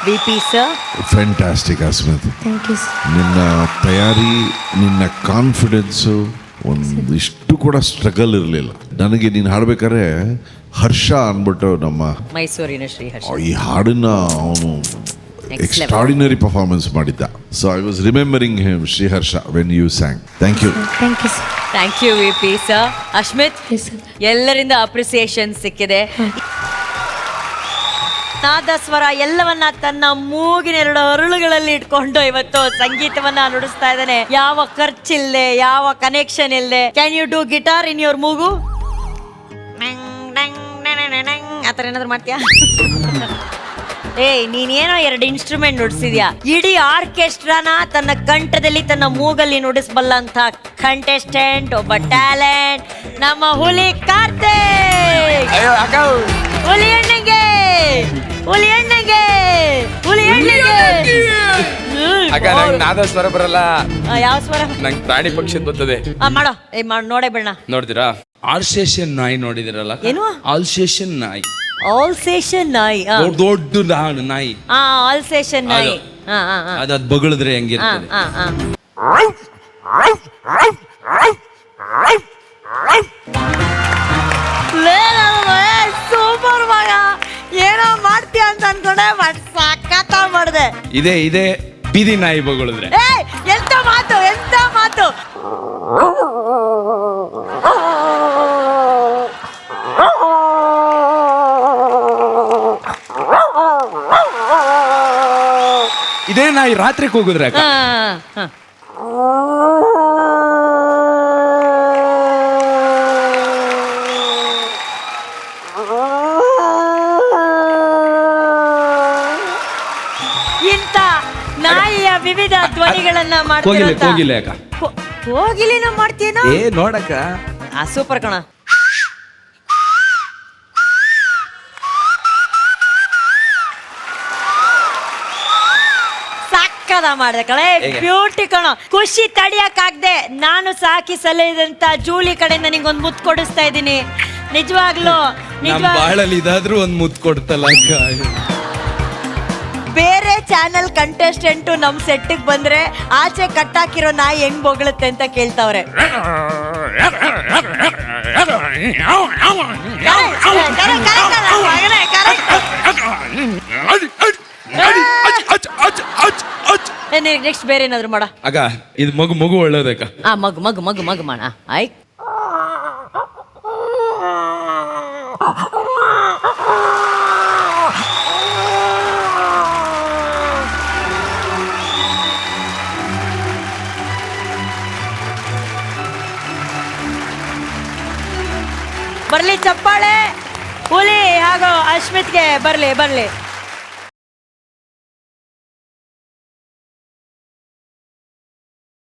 VP sir. Fantastic Asmit. Thank you sir. ನಿನ್ನ ತಯಾರಿ, ನಿನ್ನ ಕಾನ್ಫಿಡೆನ್ಸು ಒಂದಿಷ್ಟು ಕೂಡ ಸ್ಟ್ರಗಲ್ ಇರಲಿಲ್ಲ. ನನಗೆ ನೀನು ಹಾಡ್ಬೇಕಾದ್ರೆ ಹರ್ಷ ಅಂದ್ಬಿಟ್ಟು ನಮ್ಮ ಮೈಸೂರಿನ ಶ್ರೀಹರ್ಷ ಈ ಹಾಡನ್ನ ಅವನು ಎಕ್ಸ್ಟ್ರಾಡಿನರಿ ಪರ್ಫಾರ್ಮೆನ್ಸ್ ಮಾಡಿದ್ದ. So I was remembering him Sriharsha when you sang. Thank you. Thank you sir. Thank you VP sir. Ashmit, Yes sir. ಎಲ್ಲರಿಂದ ಅಪ್ರಿಸಿಯೇಷನ್ ಸಿಕ್ಕಿದೆ. ನಾದಸ್ವರ ಎಲ್ಲವನ್ನ ತನ್ನ ಮೂಗಿನ 2 ಹರಳುಗಳಲ್ಲಿ ಇಟ್ಕೊಂಡು ಇವತ್ತು ಸಂಗೀತವನ್ನ ನುಡಿಸ್ತಾ ಇದ್ದಾನೆ. ಯಾವ ಖರ್ಚಿಲ್ದೆ, ಯಾವ ಕನೆಕ್ಷನ್ ಇಲ್ದೆ. Can you do guitar in your ಮೂಗು? ಆತರ ಏನಾದ್ರು ಮಾಡ್ತೀಯಾ? ನೀನೇನೋ 2 ಇನ್ಸ್ಟ್ರೂಮೆಂಟ್ ನುಡಿಸಿದ್ಯಾ. ಇಡೀ ಆರ್ಕೆಸ್ಟ್ರಾನ ತನ್ನ ಕಂಠದಲ್ಲಿ ತನ್ನ ಮೂಗಲ್ಲಿ ನುಡಿಸಬಲ್ಲ ಅಂತ ಕಂಟೆಸ್ಟೆಂಟ್, ಒಬ್ಬ ಟ್ಯಾಲೆಂಟ್, ನಮ್ಮ ಹುಲಿ ಕಾರ್ತಿಕ್. ಹುಲಿ ಹೆಣ್ಣಿಗೆ, ಹುಲಿ ಹೆಣ್ಣಿಗೆ, ಹುಲಿ ಹೆಣ್ಣಿಗೆ. ನಾದ ಸ್ವರ ಬರಲ್ಲ. ಯಾವ ಸ್ವರ? ನಂಗೆ ಪ್ರಾಣಿ ಪಕ್ಷಿದ್ ಬರ್ತದೆ. ಮಾಡೋ ನೋಡೇ ಬಿಡಣ. ನೋಡ್ತೀರಾ? ಆಲ್ಸೇಷನ್ ನಾಯಿ ನೋಡಿದಿರಲ್ಲ? ಏನು? ಆಲ್ಸೇಷನ್ ನಾಯಿ. ಆಲ್ಸೇಷನ್ ನಾಯಿ. ದೊಡ್ಡ ನಾಯಿ. ಆಲ್ಸೇಷನ್ ನಾಯಿ. ಅದ್ ಬಗಳಿದ್ರೆ ಹೆಂಗಿರ್ತದೆ? ಸೂಪರ್ ಮಗ, ಏನೋ ಮಾಡ್ತೀಯ ಅಂತ ಅನ್ಕೊಂಡೆ, ಬಟ್ ಸಖತ್ ಮಾಡಿದೆ. ಇದೇ ಬೀದಿ ನಾಯಿ ಬಗಳಿದ್ರೆ. ಎಂತ ಮಾತು, ಎಂತ ಮಾತು. ಇದೇ ನಾಯಿ ರಾತ್ರಿ ಕೂಗಿದ್ರೆ ಇಂತ ನಾಯಿಯ ವಿವಿಧ ಧ್ವನಿಗಳನ್ನ ಮಾಡ್ತಿರೋಂತ ಕೋಗಿಲೆ ಅಕ್ಕ. ಕೋಗಿಲಿನ ಮಾಡ್ತೀನೋ? ನೋಡಕ್ಕ ಸೂಪರ್ ಕಣ. ಮಾಡಿದೆ ಕಣೆ, ಬ್ಯೂಟಿ ಕಣ. ಖುಷಿ ತಡಿಯಕ್ಕಾಗ್ದೆ ನಾನು ಸಾಕಿ ಸಲಹಿದಂತ ಜೂಲಿ ಕಡೆಯಿಂದ ನಿಂಗೊಂದು ಮುತ್ತು ಕೊಡಿಸ್ತಾ ಇದ್ದೀನಿ. ನಿಜವಾಗ್ಲೂ ಬಾಳಲ್ಲಿ ಇದಾದ್ರೂ ಒಂದ್ ಮುತ್ತು ಕೊಡ್ತಲ್ಲ. ಬೇರೆ ಚಾನೆಲ್ ಕಂಟೆಸ್ಟೆಂಟು ನಮ್ ಸೆಟ್ಟಿಗೆ ಬಂದ್ರೆ ಆಚೆ ಕಟ್ಟಾಕಿರೋ ನಾಯಿ ಹೆಂಗ್ ಬೊಗಳುತ್ತೆ ಅಂತ ಕೇಳ್ತಾವ್ರೆ. ನೆಕ್ಸ್ಟ್ ಬೇರೆ ಏನಾದ್ರು ಮಾಡ. ಆಗ ಇದು ಮಗು ಒಳ್ಳೇದಕ್ಕ. ಮಗು ಮಗು ಮಗು ಮಗು ಮಾಡ. ಆಯ್ತು. ಬರ್ಲಿ ಚಪ್ಪಾಳೆ. ಹುಲಿ ಹಾಗೂ ಅಶ್ಮಿತ್ಗೆ ಬರ್ಲಿ ಬರ್ಲಿ.